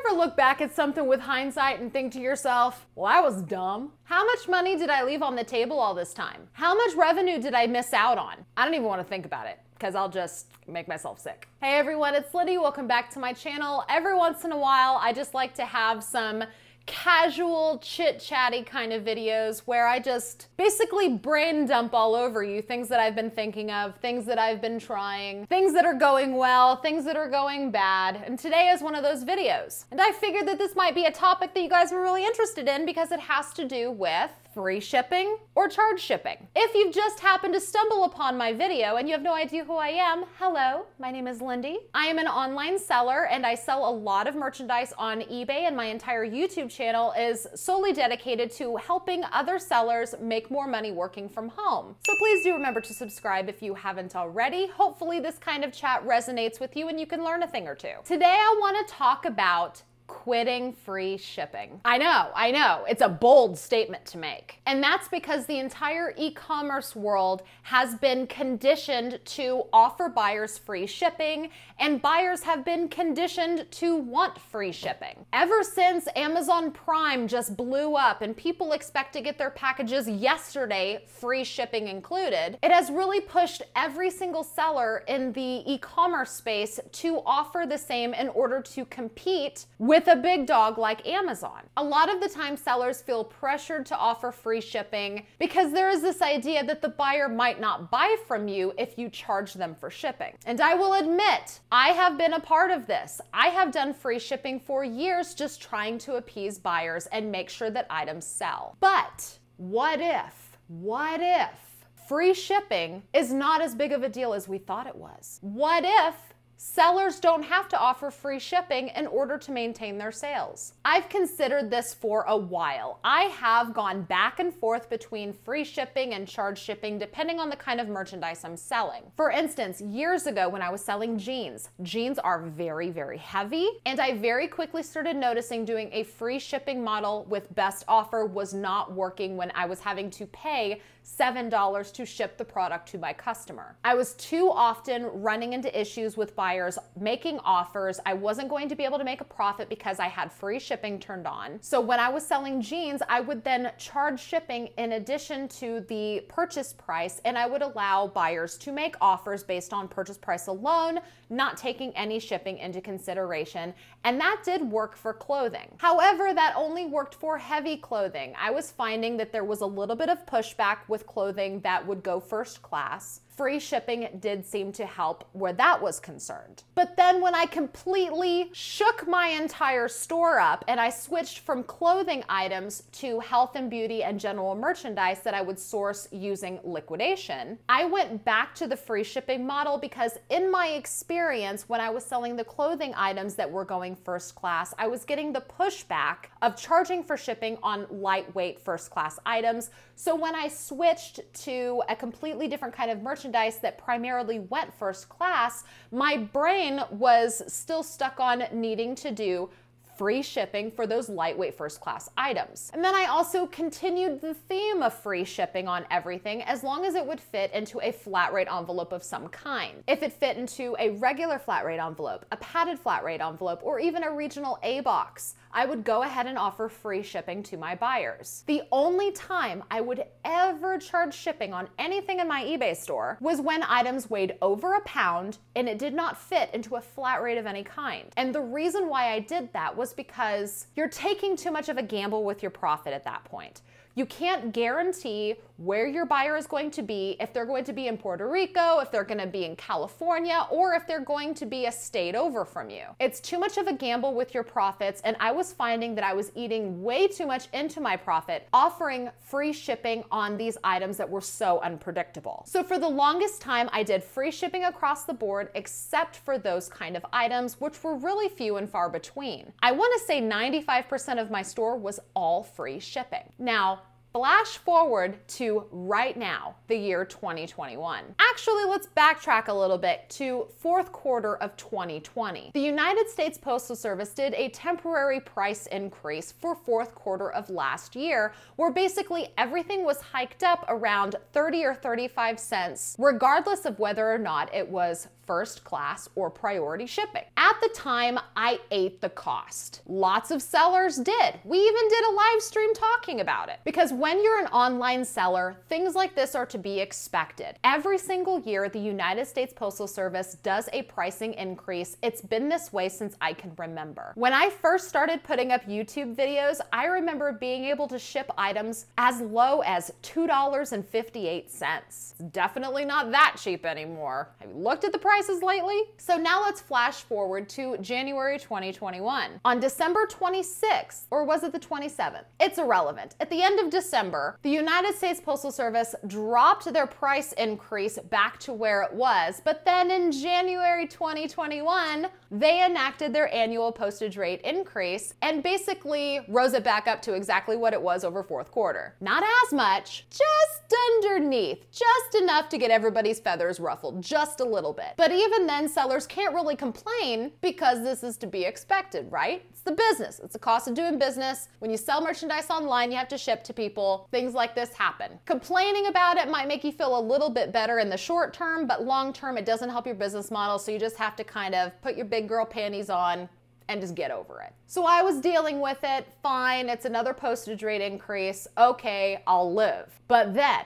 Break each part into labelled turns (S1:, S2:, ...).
S1: ever look back at something with hindsight and think to yourself, well, I was dumb? How much money did I leave on the table all this time? How much revenue did I miss out on? I don't even want to think about it, because I'll just make myself sick. Hey everyone, it's Lindey. Welcome back to my channel. Every once in a while, I just like to have some casual chit-chatty kind of videos where I just basically brain dump all over you things that I've been thinking of, things that I've been trying, things that are going well, things that are going bad, and today is one of those videos. And I figured that this might be a topic that you guys were really interested in because it has to do with free shipping or charge shipping. If you've just happened to stumble upon my video and you have no idea who I am, hello, my name is Lindey. I am an online seller and I sell a lot of merchandise on eBay, and my entire YouTube channel is solely dedicated to helping other sellers make more money working from home. So please do remember to subscribe if you haven't already. Hopefully this kind of chat resonates with you and you can learn a thing or two. Today I want to talk about quitting free shipping. I know, it's a bold statement to make. And that's because the entire e-commerce world has been conditioned to offer buyers free shipping, and buyers have been conditioned to want free shipping. Ever since Amazon Prime just blew up and people expect to get their packages yesterday, free shipping included, it has really pushed every single seller in the e-commerce space to offer the same in order to compete with a big dog like Amazon. A lot of the time sellers feel pressured to offer free shipping because there is this idea that the buyer might not buy from you if you charge them for shipping. And I will admit, I have been a part of this. I have done free shipping for years just trying to appease buyers and make sure that items sell. But what if free shipping is not as big of a deal as we thought it was? What if sellers don't have to offer free shipping in order to maintain their sales? I've considered this for a while. I have gone back and forth between free shipping and charge shipping depending on the kind of merchandise I'm selling. For instance, years ago when I was selling jeans are very, very heavy, and I very quickly started noticing doing a free shipping model with best offer was not working when I was having to pay $7 to ship the product to my customer. I was too often running into issues with buyers making offers. I wasn't going to be able to make a profit because I had free shipping turned on. So when I was selling jeans, I would then charge shipping in addition to the purchase price, and I would allow buyers to make offers based on purchase price alone, not taking any shipping into consideration. And that did work for clothing. However, that only worked for heavy clothing. I was finding that there was a little bit of pushback with clothing that would go first class. Free shipping did seem to help where that was concerned. But then when I completely shook my entire store up and I switched from clothing items to health and beauty and general merchandise that I would source using liquidation, I went back to the free shipping model because in my experience, when I was selling the clothing items that were going first class, I was getting the pushback of charging for shipping on lightweight first class items. So when I switched to a completely different kind of merchandise that primarily went first class, my brain was still stuck on needing to do free shipping for those lightweight first class items. And then I also continued the theme of free shipping on everything as long as it would fit into a flat rate envelope of some kind. If it fit into a regular flat rate envelope, a padded flat rate envelope, or even a regional A box, I would go ahead and offer free shipping to my buyers. The only time I would ever charge shipping on anything in my eBay store was when items weighed over a pound and it did not fit into a flat rate of any kind. And the reason why I did that was because you're taking too much of a gamble with your profit at that point. You can't guarantee where your buyer is going to be, if they're going to be in Puerto Rico, if they're going to be in California, or if they're going to be a state over from you. It's too much of a gamble with your profits, and I was finding that I was eating way too much into my profit offering free shipping on these items that were so unpredictable. So for the longest time, I did free shipping across the board except for those kind of items, which were really few and far between. I want to say 95% of my store was all free shipping. Now, flash forward to right now, the year 2021. Actually, let's backtrack a little bit to fourth quarter of 2020. The United States Postal Service did a temporary price increase for fourth quarter of last year, where basically everything was hiked up around 30 or 35 cents, regardless of whether or not it was first class or priority shipping. At the time, I ate the cost. Lots of sellers did. We even did a live stream talking about it. Because when you're an online seller, things like this are to be expected. Every single year, the United States Postal Service does a pricing increase. It's been this way since I can remember. When I first started putting up YouTube videos, I remember being able to ship items as low as $2.58. It's definitely not that cheap anymore. Have you looked at the prices lately? So now let's flash forward to January 2021. On December 26th, or was it the 27th? It's irrelevant. At the end of December, the United States Postal Service dropped their price increase back to where it was, but then in January 2021, they enacted their annual postage rate increase and basically rose it back up to exactly what it was over fourth quarter. Not as much, just underneath, just enough to get everybody's feathers ruffled, just a little bit. But even then, sellers can't really complain because this is to be expected, right? It's the business. It's the cost of doing business. When you sell merchandise online, you have to ship to people. Things like this happen. Complaining about it might make you feel a little bit better in the short term, but long term, it doesn't help your business model. So you just have to kind of put your big girl panties on and just get over it. So I was dealing with it. Fine, it's another postage rate increase. Okay, I'll live. But then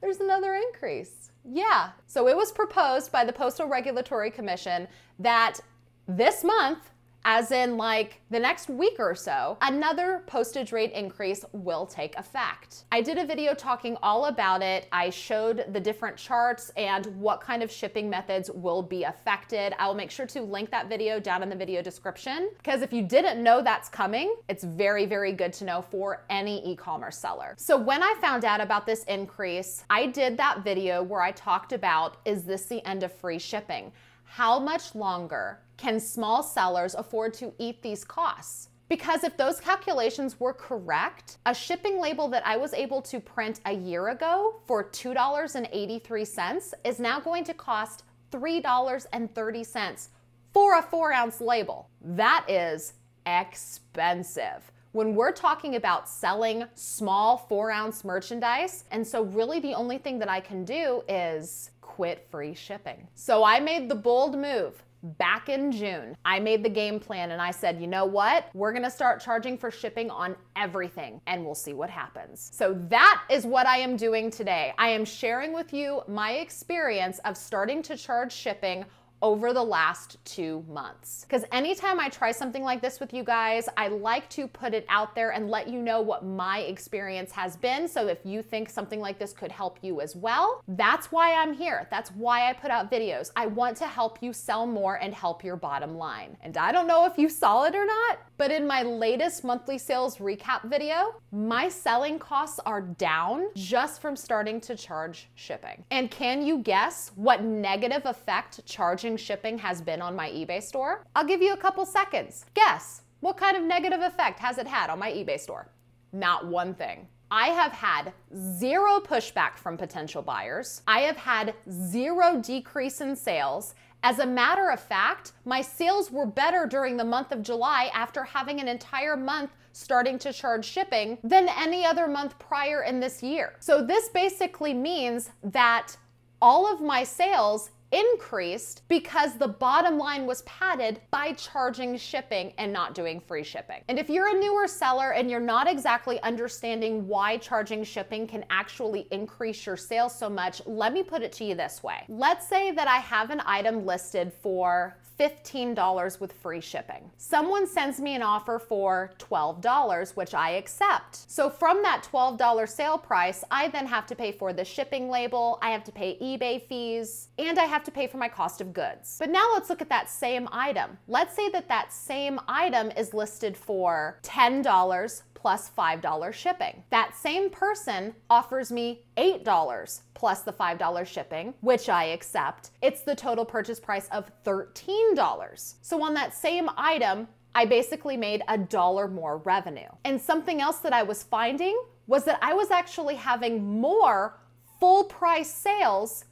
S1: there's another increase. Yeah, so it was proposed by the Postal Regulatory Commission that this month, as in like the next week or so, another postage rate increase will take effect. I did a video talking all about it. I showed the different charts and what kind of shipping methods will be affected. I will make sure to link that video down in the video description, because if you didn't know that's coming, it's very, very good to know for any e-commerce seller. So when I found out about this increase, I did that video where I talked about, is this the end of free shipping? How much longer can small sellers afford to eat these costs? Because if those calculations were correct, a shipping label that I was able to print a year ago for $2.83 is now going to cost $3.30 for a 4-ounce label. That is expensive when we're talking about selling small 4-ounce merchandise. And so really the only thing that I can do is quit free shipping. So I made the bold move. Back in June, I made the game plan and I said, you know what? We're gonna start charging for shipping on everything and we'll see what happens. So that is what I am doing today. I am sharing with you my experience of starting to charge shipping over the last 2 months. Because anytime I try something like this with you guys, I like to put it out there and let you know what my experience has been. So if you think something like this could help you as well, that's why I'm here. That's why I put out videos. I want to help you sell more and help your bottom line. And I don't know if you saw it or not, but in my latest monthly sales recap video, my selling costs are down just from starting to charge shipping. And can you guess what negative effect charging shipping has been on my eBay store? I'll give you a couple seconds. Guess, what kind of negative effect has it had on my eBay store? Not one thing. I have had 0 pushback from potential buyers. I have had 0 decrease in sales. As a matter of fact, my sales were better during the month of July after having an entire month starting to charge shipping than any other month prior in this year. So this basically means that all of my sales increased because the bottom line was padded by charging shipping and not doing free shipping. And if you're a newer seller and you're not exactly understanding why charging shipping can actually increase your sales so much, let me put it to you this way. Let's say that I have an item listed for $15 with free shipping. Someone sends me an offer for $12, which I accept. So from that $12 sale price, I then have to pay for the shipping label, I have to pay eBay fees, and I have to pay for my cost of goods. But now let's look at that same item. Let's say that that same item is listed for $10 plus $5 shipping. That same person offers me $8 plus the $5 shipping, which I accept. It's the total purchase price of $13. So on that same item, I basically made $1 more revenue. And something else that I was finding was that I was actually having more full price sales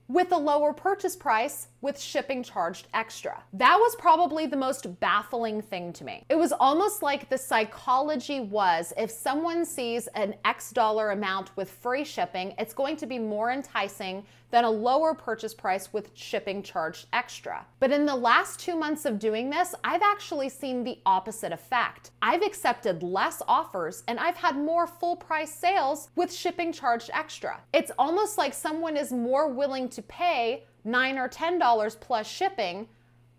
S1: with a lower purchase price with shipping charged extra. That was probably the most baffling thing to me. It was almost like the psychology was if someone sees an X dollar amount with free shipping, it's going to be more enticing than a lower purchase price with shipping charged extra. But in the last 2 months of doing this, I've actually seen the opposite effect. I've accepted less offers and I've had more full price sales with shipping charged extra. It's almost like someone is more willing to pay $9 or $10 plus shipping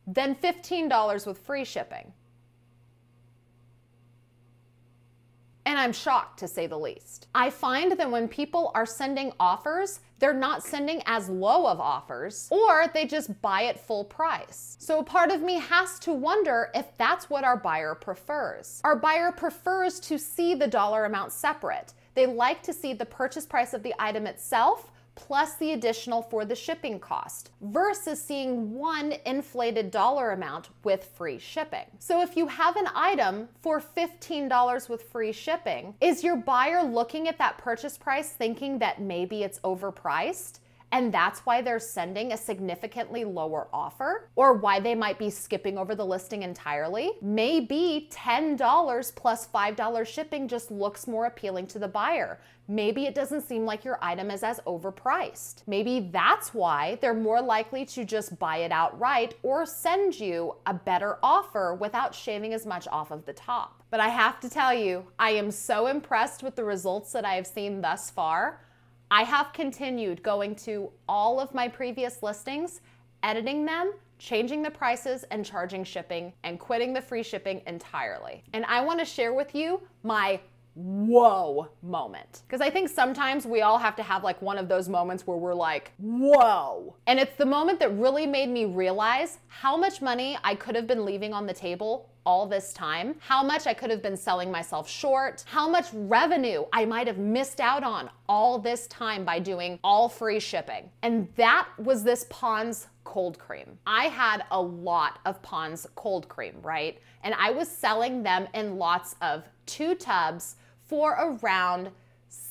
S1: than $15 with free shipping. And I'm shocked, to say the least. I find that when people are sending offers, they're not sending as low of offers, or they just buy it full price. So part of me has to wonder if that's what our buyer prefers. Our buyer prefers to see the dollar amount separate. They like to see the purchase price of the item itself plus the additional for the shipping cost, versus seeing one inflated dollar amount with free shipping. So if you have an item for $15 with free shipping, is your buyer looking at that purchase price thinking that maybe it's overpriced? And that's why they're sending a significantly lower offer, or why they might be skipping over the listing entirely. Maybe $10 plus $5 shipping just looks more appealing to the buyer. Maybe it doesn't seem like your item is as overpriced. Maybe that's why they're more likely to just buy it outright or send you a better offer without shaving as much off of the top. But I have to tell you, I am so impressed with the results that I have seen thus far. I have continued going to all of my previous listings, editing them, changing the prices and charging shipping, and quitting the free shipping entirely. And I want to share with you my whoa moment. Because I think sometimes we all have to have like one of those moments where we're like, whoa. And it's the moment that really made me realize how much money I could have been leaving on the table all this time, how much I could have been selling myself short, how much revenue I might have missed out on all this time by doing all free shipping. And that was this Pond's cold cream. I had a lot of Pond's cold cream, right? And I was selling them in lots of 2 tubs for around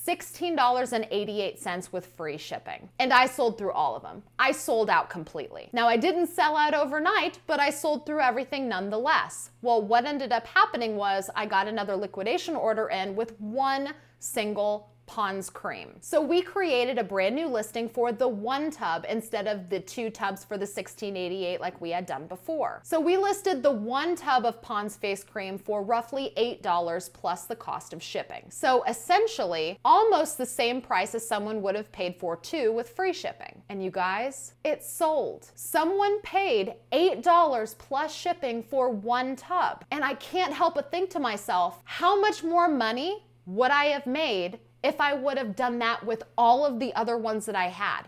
S1: $16.88 with free shipping. And I sold through all of them. I sold out completely. Now, I didn't sell out overnight, but I sold through everything nonetheless. Well, what ended up happening was I got another liquidation order in with one single Pond's cream. So we created a brand new listing for the 1 tub instead of the 2 tubs for the $16.88 like we had done before. So we listed the 1 tub of Pond's face cream for roughly $8 plus the cost of shipping. So essentially almost the same price as someone would have paid for 2 with free shipping. And you guys, it sold. Someone paid $8 plus shipping for 1 tub. And I can't help but think to myself, how much more money would I have made if I would have done that with all of the other ones that I had?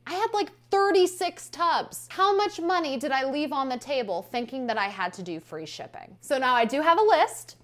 S1: I had like 36 tubs. How much money did I leave on the table thinking that I had to do free shipping? So now I do have a list.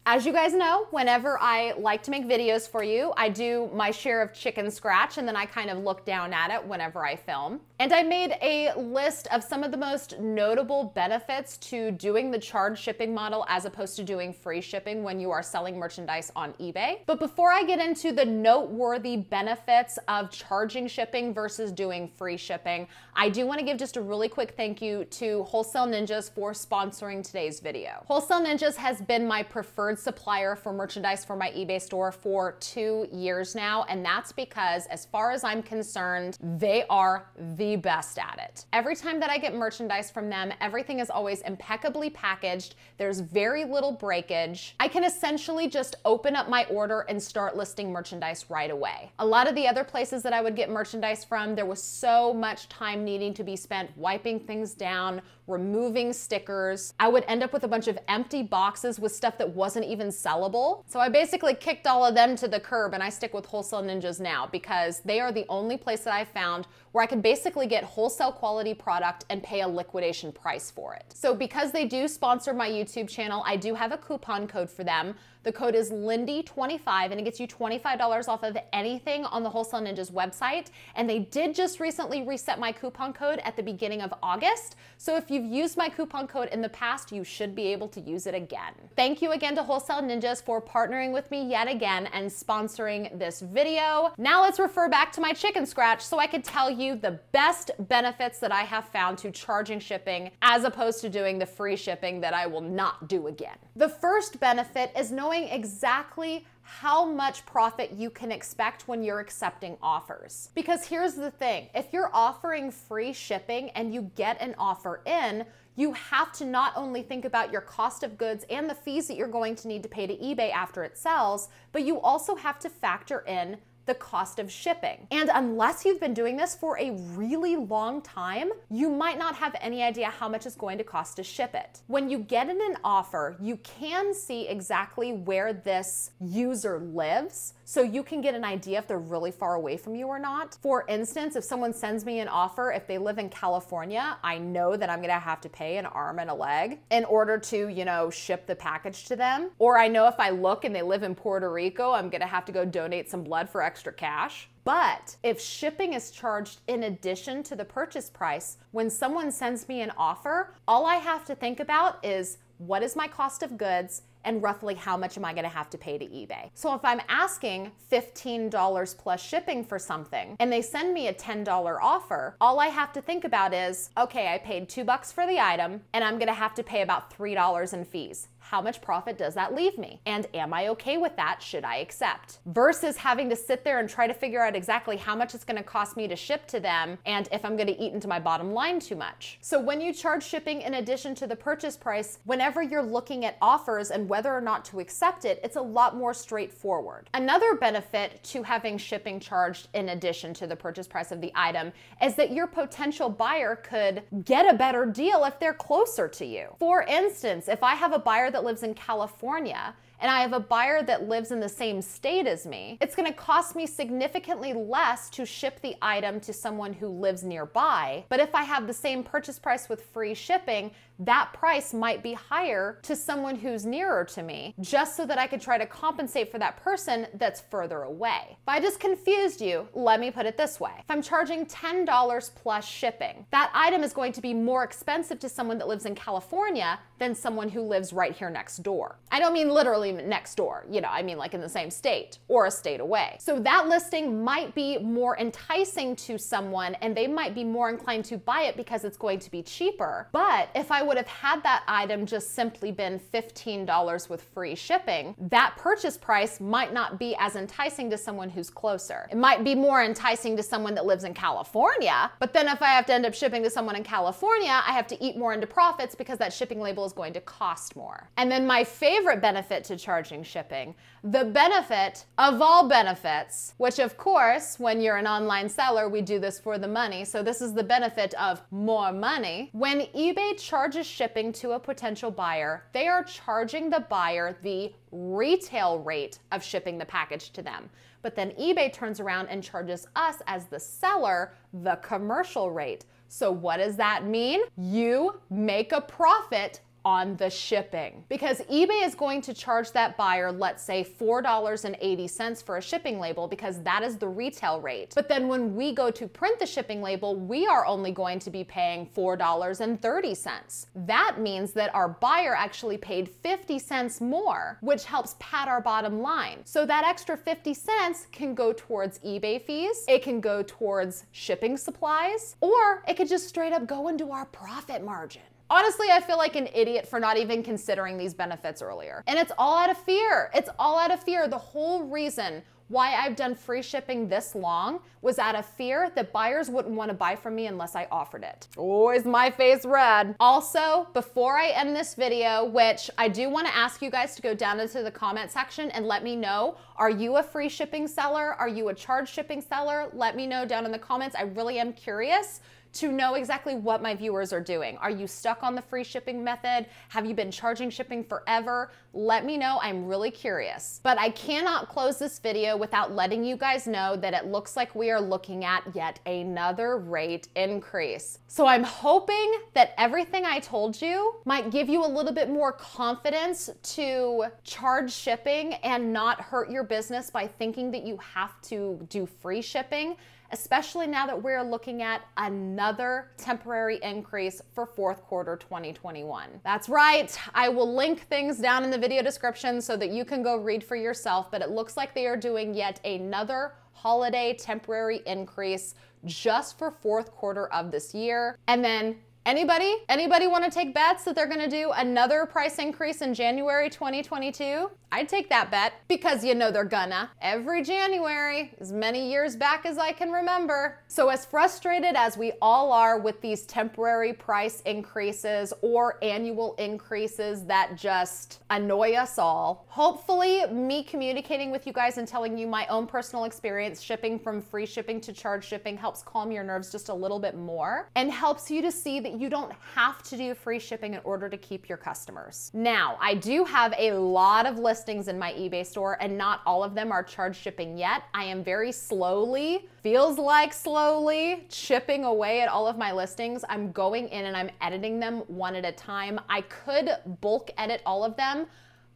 S1: As you guys know, whenever I like to make videos for you, I do my share of chicken scratch and then I kind of look down at it whenever I film. And I made a list of some of the most notable benefits to doing the charge shipping model as opposed to doing free shipping when you are selling merchandise on eBay. But before I get into the noteworthy benefits of charging shipping versus doing free shipping, I do want to give just a really quick thank you to Wholesale Ninjas for sponsoring today's video. Wholesale Ninjas has been my preferred supplier for merchandise for my eBay store for 2 years now, and that's because as far as I'm concerned, they are the best at it. Every time that I get merchandise from them, everything is always impeccably packaged. There's very little breakage. I can essentially just open up my order and start listing merchandise right away. A lot of the other places that I would get merchandise from, there was so much time needing to be spent wiping things down, removing stickers. I would end up with a bunch of empty boxes with stuff that wasn't even sellable. So I basically kicked all of them to the curb and I stick with Wholesale Ninjas now because they are the only place that I found where I could basically get wholesale quality product and pay a liquidation price for it. So because they do sponsor my YouTube channel, I do have a coupon code for them. The code is Lindey25 and it gets you $25 off of anything on the Wholesale Ninjas website. And they did just recently reset my coupon code at the beginning of August. So if you've used my coupon code in the past, you should be able to use it again. Thank you again to Wholesale Wholesale Ninjas for partnering with me yet again and sponsoring this video. Now let's refer back to my chicken scratch so I could tell you the best benefits that I have found to charging shipping as opposed to doing the free shipping that I will not do again. The first benefit is knowing exactly how much profit you can expect when you're accepting offers. Because here's the thing, if you're offering free shipping and you get an offer in, you have to not only think about your cost of goods and the fees that you're going to need to pay to eBay after it sells, but you also have to factor in the cost of shipping. And unless you've been doing this for a really long time, you might not have any idea how much it's going to cost to ship it. When you get in an offer, you can see exactly where this user lives, so you can get an idea if they're really far away from you or not. For instance, if someone sends me an offer, if they live in California, I know that I'm gonna have to pay an arm and a leg in order to, ship the package to them. Or I know if I look and they live in Puerto Rico, I'm gonna have to go donate some blood for extra cash. But if shipping is charged in addition to the purchase price, when someone sends me an offer, all I have to think about is what is my cost of goods and roughly how much am I gonna have to pay to eBay. So if I'm asking $15 plus shipping for something and they send me a $10 offer, all I have to think about is, okay, I paid $2 for the item and I'm gonna have to pay about $3 in fees. How much profit does that leave me? And am I okay with that? Should I accept? Versus having to sit there and try to figure out exactly how much it's gonna cost me to ship to them and if I'm gonna eat into my bottom line too much. So when you charge shipping in addition to the purchase price, whenever you're looking at offers and whether or not to accept it, it's a lot more straightforward. Another benefit to having shipping charged in addition to the purchase price of the item is that your potential buyer could get a better deal if they're closer to you. For instance, if I have a buyer that lives in California and I have a buyer that lives in the same state as me, it's gonna cost me significantly less to ship the item to someone who lives nearby. But if I have the same purchase price with free shipping, that price might be higher to someone who's nearer to me, just so that I could try to compensate for that person that's further away. If I just confused you, let me put it this way. If I'm charging $10 plus shipping, that item is going to be more expensive to someone that lives in California than someone who lives right here next door. I don't mean literally next door, I mean like in the same state or a state away. So that listing might be more enticing to someone and they might be more inclined to buy it because it's going to be cheaper. But if I would have had that item just simply been $15 with free shipping, that purchase price might not be as enticing to someone who's closer. It might be more enticing to someone that lives in California, but then if I have to end up shipping to someone in California, I have to eat more into profits because that shipping label is going to cost more. And then my favorite benefit to charging shipping, the benefit of all benefits, which of course, when you're an online seller, we do this for the money. So this is the benefit of more money. When eBay charges shipping to a potential buyer, they are charging the buyer the retail rate of shipping the package to them. But then eBay turns around and charges us as the seller the commercial rate. So what does that mean? You make a profit on the shipping, because eBay is going to charge that buyer, let's say $4.80 for a shipping label, because that is the retail rate. But then when we go to print the shipping label, we are only going to be paying $4.30. That means that our buyer actually paid 50 cents more, which helps pad our bottom line. So that extra 50 cents can go towards eBay fees, it can go towards shipping supplies, or it could just straight up go into our profit margin. Honestly, I feel like an idiot for not even considering these benefits earlier. And it's all out of fear. It's all out of fear. The whole reason why I've done free shipping this long was out of fear that buyers wouldn't want to buy from me unless I offered it. Oh, is my face red? Also, before I end this video, which I do want to ask you guys to go down into the comment section and let me know, are you a free shipping seller? Are you a charge shipping seller? Let me know down in the comments. I really am curious to know exactly what my viewers are doing. Are you stuck on the free shipping method? Have you been charging shipping forever? Let me know, I'm really curious. But I cannot close this video without letting you guys know that it looks like we are looking at yet another rate increase. So I'm hoping that everything I told you might give you a little bit more confidence to charge shipping and not hurt your business by thinking that you have to do free shipping. especially now that we're looking at another temporary increase for fourth quarter 2021. That's right, I will link things down in the video description so that you can go read for yourself, but it looks like they are doing yet another holiday temporary increase just for fourth quarter of this year. And then anybody want to take bets that they're going to do another price increase in January 2022? I'd take that bet because you know they're gonna. Every January, as many years back as I can remember. So as frustrated as we all are with these temporary price increases or annual increases that just annoy us all, hopefully me communicating with you guys and telling you my own personal experience shipping from free shipping to charge shipping helps calm your nerves just a little bit more and helps you to see that you don't have to do free shipping in order to keep your customers. Now, I do have a lot of listings in my eBay store and not all of them are charge shipping yet. I am very slowly, feels like slowly, chipping away at all of my listings. I'm going in and I'm editing them one at a time. I could bulk edit all of them,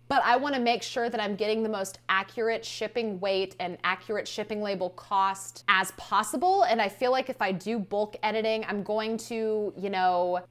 S1: but I want to make sure that I'm getting the most accurate shipping weight and accurate shipping label cost as possible. And I feel like if I do bulk editing, I'm going to,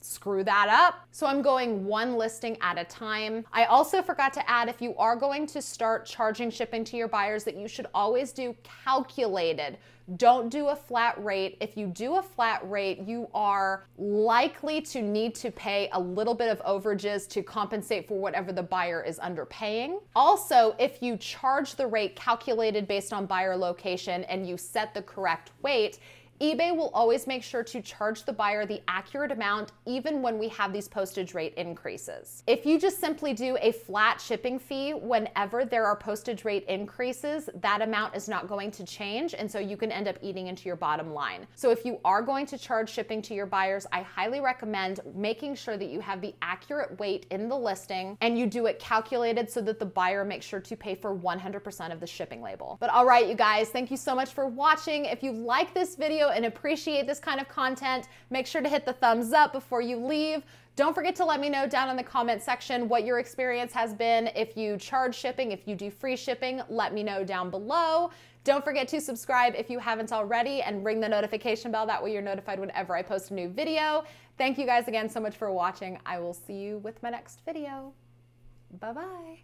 S1: screw that up. So I'm going one listing at a time. I also forgot to add, if you are going to start charging shipping to your buyers, that you should always do calculated. Don't do a flat rate. If you do a flat rate, you are likely to need to pay a little bit of overages to compensate for whatever the buyer is underpaying. Also, if you charge the rate calculated based on buyer location and you set the correct weight, eBay will always make sure to charge the buyer the accurate amount even when we have these postage rate increases. If you just simply do a flat shipping fee whenever there are postage rate increases, that amount is not going to change, and so you can end up eating into your bottom line. So if you are going to charge shipping to your buyers, I highly recommend making sure that you have the accurate weight in the listing and you do it calculated so that the buyer makes sure to pay for 100% of the shipping label. But all right, you guys, thank you so much for watching. If you like this video and appreciate this kind of content, make sure to hit the thumbs up before you leave. Don't forget to let me know down in the comment section what your experience has been. If you charge shipping, if you do free shipping, let me know down below. Don't forget to subscribe if you haven't already and ring the notification bell. That way you're notified whenever I post a new video. Thank you guys again so much for watching. I will see you with my next video. Bye-bye.